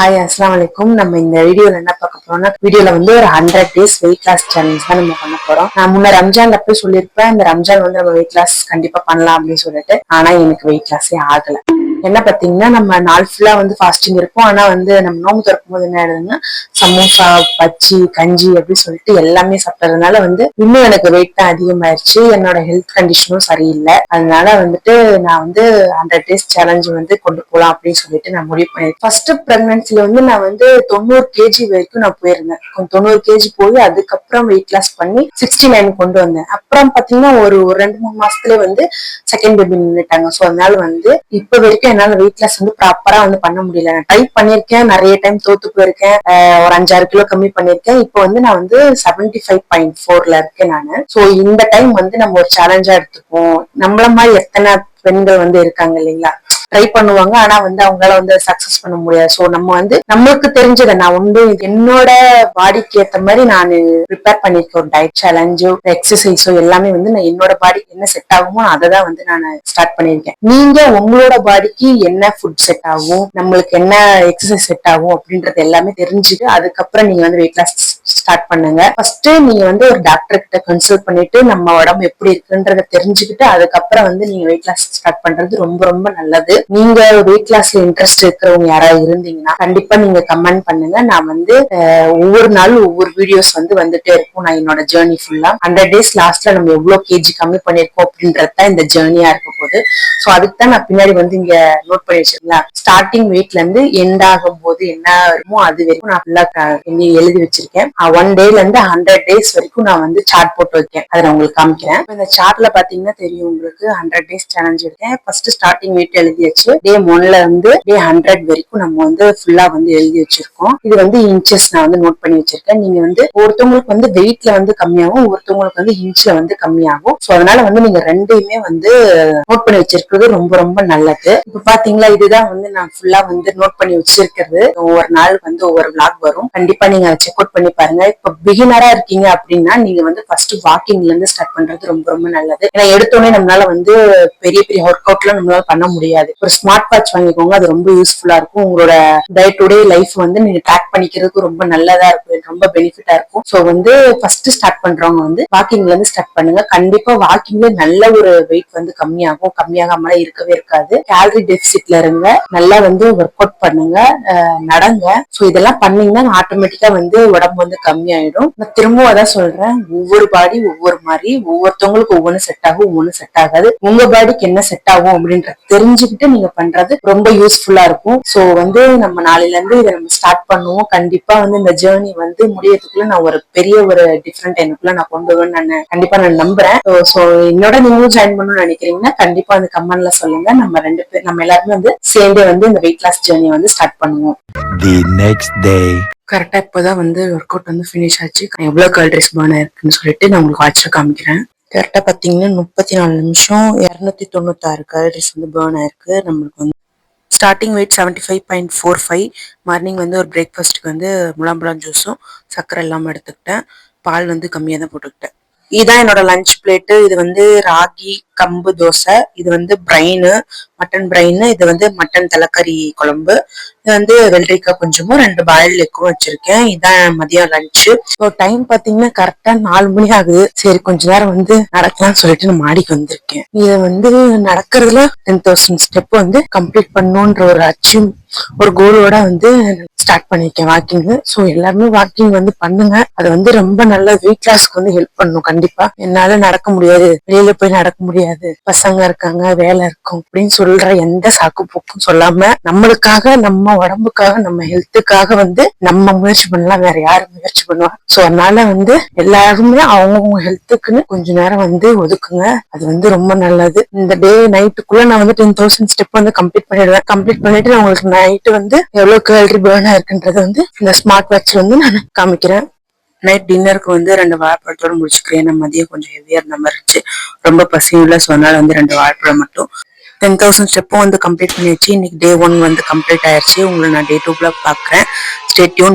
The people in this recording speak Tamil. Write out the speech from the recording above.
ஹாய் அஸ்ஸலாமு அலைக்கும். நம்ம இந்த வீடியோல என்ன பார்க்க போறோம்னா, வீடியோல வந்து ஒரு 100 days வெயிட் லாஸ் சேலஞ்ச் தான் நம்ம பண்ண போறோம். நான் முன்ன ரம்ஜான்ல போய் சொல்லியிருப்பேன், இந்த ரம்ஜான் வந்து நம்ம வெயிட் லாஸ் கண்டிப்பா பண்ணலாம் அப்படின்னு சொல்லிட்டு. ஆனா எனக்கு வெயிட் லாஸே ஆகல. என்ன பாத்தீங்கன்னா, நம்ம நாள் ஃபுல்லா வந்து ஃபாஸ்டிங் இருப்போம். ஆனா வந்து நம்ம நோம்பு திறக்கும் போது என்ன ஆயிடுதுன்னா, சமோசா, பச்சி, கஞ்சி அப்படின்னு சொல்லிட்டு எல்லாமே சாப்பிட்டதுனால வந்து இன்னும் எனக்கு வெயிட் தான் அதிகமாயிருச்சு. என்னோட ஹெல்த் கண்டிஷனும் சரியில்லை. அதனால வந்துட்டு நான் வந்து 100 days சேலஞ்ச் வந்து கொண்டு போலாம் அப்படின்னு சொல்லிட்டு நான் முடிவு பண்ணிருக்கேன். ஃபர்ஸ்ட் பிரெக்னன்சில வந்து நான் வந்து 90 kg வரைக்கும் நான் போயிருந்தேன். 90 kg போய் அதுக்கப்புறம் வெயிட் லாஸ் பண்ணி 69 கொண்டு வந்தேன். அப்புறம் பாத்தீங்கன்னா ஒரு 2-3 மாசத்துல வந்து செகண்ட் பேபி நின்னுட்டாங்க. சோ அதனால வந்து இப்ப வரைக்கும் என்னால வெயிட் லாஸ் வந்து ப்ராப்பரா வந்து பண்ண முடியல. நான் ட்ரை பண்ணிருக்கேன், நிறைய டைம் தோத்து போயிருக்கேன். ஒரு 5-6 கிலோ கம்மி பண்ணிருக்கேன். இப்போ வந்து நான் வந்து 75.4ல இருக்கேன் நானு. சோ இந்த டைம் வந்து நம்ம ஒரு சேலஞ்சா எடுத்துப்போம். நம்மள மாதிரி எத்தனை பெண்கள் வந்து இருக்காங்க இல்லைங்களா, ட்ரை பண்ணுவாங்க, ஆனா வந்து அவங்களால வந்து சக்சஸ் பண்ண முடியாது. சோ நம்ம வந்து நம்மளுக்கு தெரிஞ்சதை நான் வந்து என்னோட பாடிக்கு ஏத்த மாதிரி நான் ப்ரிப்பேர் பண்ணிருக்கேன். ஒரு டயட் சேலஞ்சோ எக்ஸசைஸோ எல்லாமே வந்து நான் என்னோட பாடிக்கு என்ன செட் ஆகுமோ அதை தான் வந்து நான் ஸ்டார்ட் பண்ணிருக்கேன். நீங்க உங்களோட பாடிக்கு என்ன ஃபுட் செட் ஆகும், நம்மளுக்கு என்ன எக்ஸசைஸ் செட் ஆகும் அப்படின்றது எல்லாமே தெரிஞ்சுட்டு அதுக்கப்புறம் நீங்க வந்து வெயிட் லாஸ் ஸ்டார்ட் பண்ணுங்க. ஃபர்ஸ்ட் நீங்க வந்து ஒரு டாக்டர் கிட்ட கன்சல்ட் பண்ணிட்டு நம்ம உடம்பு எப்படி இருக்குன்றத தெரிஞ்சுக்கிட்டு அதுக்கப்புறம் வந்து நீங்க வெயிட் லாஸ் ஸ்டார்ட் பண்றது ரொம்ப ரொம்ப நல்லது. நீங்க வெயிட் லாஸ்ல இன்ட்ரெஸ்ட் இருக்கிறவங்க யாராவது இருந்தீங்கன்னா கண்டிப்பா நீங்க கமெண்ட் பண்ணுங்க. நான் வந்து ஒவ்வொரு நாளும் ஒவ்வொரு வீடியோஸ் வந்து வந்துட்டே இருக்கும். நான் என்னோட ஜேர்னி ஃபுல்லா 100 days லாஸ்ட்ல நம்ம எவ்வளவு கேஜி கம்மி பண்ணிருக்கோம் அப்படின்றதுதான் இந்த ஜேர்னியா இருக்க போகுது. சோ அதுக்கு தான் நான் பின்னாடி வந்து இங்க நோட் பண்ணி வச்சிருக்கேன். ஸ்டார்டிங் வெயிட்ல இருந்து எண்ட் ஆகும் போது என்ன வருமோ அது வரைக்கும் நான் ஃபுல்லா எழுதி வச்சிருக்கேன். 1 டேல இருந்து 100 days வரைக்கும் நான் வந்து சார்ட் போட்டு வைக்கேன். அதை நான் உங்களுக்கு காமிக்கிறேன். இந்த சார்ட்ல பாத்தீங்கன்னா தெரியும் உங்களுக்கு 100 days சேலஞ்ச் இருக்கேன். ஃபர்ஸ்ட் ஸ்டார்டிங் வெயிட் எழுதியாச்சு. டே 1ல இருந்து டே 100 வரைக்கும் நம்ம வந்து ஃபுல்லா வந்து எழுதி வச்சிருக்கோம். இது வந்து இன்ச்சஸ் நான் வந்து நோட் பண்ணி வச்சிருக்கேன். நீங்க வந்து ஒருத்தவங்களுக்கு வந்து வெயிட்ல வந்து கம்மியாகும், ஒருத்தவங்களுக்கு வந்து இன்ச்ல வந்து கம்மியாகும். சோ அதனால வந்து நீங்க ரெண்டையுமே வந்து நோட் பண்ணி வச்சிருக்கிறது ரொம்ப ரொம்ப நல்லது. இப்ப பாத்தீங்களா, இதுதான் வந்து நான் ஃபுல்லா வந்து நோட் பண்ணி வச்சிருக்கிறது. ஒவ்வொரு நாள் வந்து ஒவ்வொரு vlog வரும். கண்டிப்பா நீங்க அதை செக் அவுட் பண்ணி பாருங்க. இப்ப பிகினரா இருக்கீங்க அப்படின்னா நீங்க வந்து ஃபர்ஸ்ட் வாக்கிங்ல இருந்து ஸ்டார்ட் பண்றது ரொம்ப ரொம்ப நல்லது. ஏன்னா எடுத்தோடனே நம்மளால வந்து பெரிய பெரிய ஒர்க் அவுட்லாம் நம்மளால பண்ண முடியாது. ஒரு ஸ்மார்ட் வாட்ச் வாங்கிக்கோங்க, அது ரொம்ப யூஸ்ஃபுல்லா இருக்கும். உங்களோட டே டு டே லைஃப் வந்து நீங்க ட்ராக் பண்ணிக்கிறதுக்கு ரொம்ப நல்லதா இருக்கும், ரொம்ப பெனிஃபிட்டா இருக்கும். சோ வந்து ஃபர்ஸ்ட் ஸ்டார்ட் பண்றவங்க வந்து வாக்கிங்ல இருந்து ஸ்டார்ட் பண்ணுங்க. கண்டிப்பா வாக்கிங்ல நல்ல ஒரு வெயிட் வந்து கம்மியாகும், கம்மியாகாம இருக்கவே இருக்காது. கேலரி டெபிசிட்ல இருங்க, நல்லா வந்து ஒர்க் அவுட் பண்ணுங்க, நடங்க. சோ இதெல்லாம் பண்ணீங்கன்னா ஆட்டோமேட்டிக்கா வந்து உடம்பு வந்து கம்மியாயிடும். நான் திரும்பவும் அதான் சொல்றேன், ஒவ்வொரு பாடி ஒவ்வொரு மாதிரி, ஒவ்வொருத்தவங்களுக்கு ஒவ்வொன்னு செட் ஆகும், ஒவ்வொன்னு செட் ஆகாது. உங்க பாடிக்கு என்ன செட் ஆகும் அப்படின்ற தெரிஞ்சுக்கிட்டு நீங்க பண்றது ரொம்ப யூஸ்ஃபுல்லா இருக்கும். சோ வந்து நம்ம நாளையில இருந்து இதை நம்ம ஸ்டார்ட் பண்ணுவோம். கண்டிப்பா வந்து இந்த ஜேர்னி வந்து முடியறதுக்குள்ள நான் ஒரு பெரிய ஒரு டிஃபரெண்ட் எனக்குள்ள நான் கொண்டு வருவேன். நான் கண்டிப்பா நான் நம்புறேன். சோ என்னோட நீங்களும் ஜாயின் பண்ணணும்னு நினைக்கிறீங்கன்னா கண்டிப்பா அந்த கமெண்ட்ல சொல்லுங்க. நம்ம ரெண்டு பேர் நம்ம எல்லாருமே வந்து சேர்ந்து வந்து இந்த வெயிட் லாஸ் ஜேர்னி வந்து ஸ்டார்ட் பண்ணுவோம். The next day. கரெக்டா இப்பதான் வந்து ஒர்க் அவுட் வந்து பினிஷ் ஆச்சு. எவ்வளவு கேலரிஸ் பர்ன் ஆயிருக்குன்னு சொல்லிட்டு நான் உங்களுக்கு வாட்ச்ல காமிக்கிறேன். கரெக்டா பாத்தீங்கன்னா 34 நிமிஷம் 296 கேலரிஸ் வந்து பர்ன் ஆயிருக்கு. நம்மளுக்கு வந்து ஸ்டார்டிங் வெயிட் 75.45. மார்னிங் வந்து ஒரு பிரேக்ஃபாஸ்ட்டுக்கு வந்து முலாம்பழம் ஜூஸும் சர்க்கரை இல்லாம எடுத்துக்கிட்டேன். பால் வந்து கம்மியா தான் போட்டுக்கிட்டேன். இதுதான் என்னோட லஞ்ச் பிளேட்டு. இது வந்து ராகி கம்பு தோசை, இது வந்து பிரைனு மட்டன் பிரைனு, இது வந்து மட்டன் தலைக்கறி குழம்பு, இது வந்து வெள்ளரிக்காய் கொஞ்சமும் 2 பாயில் எக்கும் வச்சிருக்கேன். இதான் மதியம் லஞ்சு. டைம் பாத்தீங்கன்னா கரெக்டா 4 மணி ஆகுது. சரி கொஞ்ச நேரம் வந்து நடக்கலாம்னு சொல்லிட்டு நான் மாடிக்கு வந்திருக்கேன். இதை வந்து நடக்கிறதுல 10,000 ஸ்டெப் வந்து கம்ப்ளீட் பண்ணணுன்ற ஒரு அச்சீவ் ஒரு கோலோட வந்து ஸ்டார்ட் பண்ணிருக்கேன் வாக்கிங். சோ எல்லாருமே வாக்கிங் வந்து பண்ணுங்க. அது வந்து ரொம்ப நல்ல வெயிட் லாஸ்க்கு வந்து ஹெல்ப் பண்ணும். கண்டிப்பா என்னால நடக்க முடியாது, வெளியில போய் நடக்க முடியாது, பசங்க இருக்காங்க, வேலை இருக்கும் அப்படின்னு சொல்ற எந்த சாக்கு போக்கும் சொல்லாம நம்மளுக்காக, நம்ம உடம்புக்காக, நம்ம ஹெல்த்துக்காக வந்து நம்ம முயற்சி பண்ணலாம். வேற யாரும் முயற்சி பண்ணுவா? சோ அதனால வந்து எல்லாருமே அவங்கவுங்க ஹெல்த்துக்குன்னு கொஞ்ச நேரம் வந்து ஒதுக்குங்க. அது வந்து ரொம்ப நல்லது. இந்த டே நைட்டுக்குள்ள நான் வந்து 10,000 ஸ்டெப் வந்து கம்ப்ளீட் பண்ணிடுவேன். கம்ப்ளீட் பண்ணிட்டு நான் உங்களுக்கு நைட்டு வந்து எவ்வளவு கேலரி பர்ன் ஆயிருக்குன்றது வந்து இந்த ஸ்மார்ட் வாட்ச்ல வந்து நான் காமிக்கிறேன். நைட் டின்னருக்கு வந்து 2 வாழைப்பழத்தோட முடிச்சுக்கிறேன். நம்ம மதியம் கொஞ்சம் ஹெவியா இருந்த மாதிரி இருந்துச்சு, ரொம்ப பசியும் இல்லை. ஸோ அதனால வந்து 2 வாழைப்பழம் மட்டும். 10,000 ஸ்டெப்பும் வந்து கம்ப்ளீட் பண்ணியாச்சு. இன்னைக்கு டே 1 வந்து கம்ப்ளீட் ஆயிருச்சு. உங்களை நான் டே 2 பாக்குறேன். Stay tune.